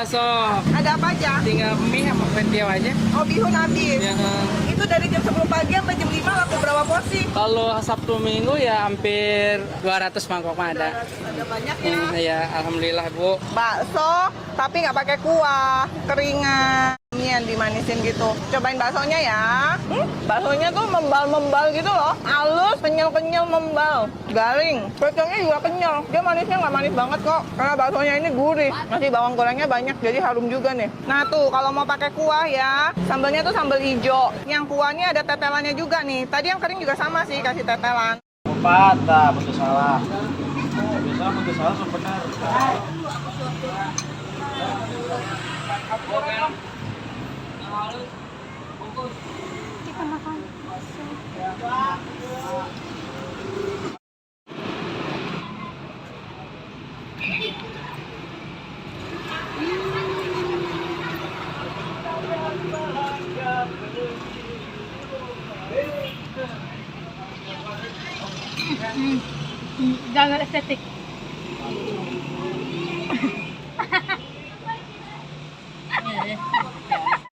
bakso. Ada apa aja? Tinggal mie sama kue tiaw aja. Oh, bihun habis. Ya, Itu dari jam 10 pagi sampai jam 5 laku berapa porsi? kalau Sabtu Minggu ya hampir 200 mangkok mah ada. Ada banyak ya. Ya, alhamdulillah Bu. Bakso, tapi nggak pakai kuah, keringan. Ini yang dimanisin gitu. Cobain baksonya ya. Baksonya tuh membal-membal gitu loh. Halus, kenyal-kenyal, membal. Garing. Kacangnya juga kenyal. Dia manisnya nggak manis banget kok. Karena baksonya ini gurih. Masih bawang gorengnya banyak, jadi harum juga nih. Nah tuh, kalau mau pakai kuah ya, sambalnya tuh sambal hijau. Yang kuahnya ada tetelannya juga nih. Tadi yang kering juga sama sih, kasih tetelan. Empat, dah, betul salah. Biasa betul salah, so benar. Kita makan. Jangan estetik.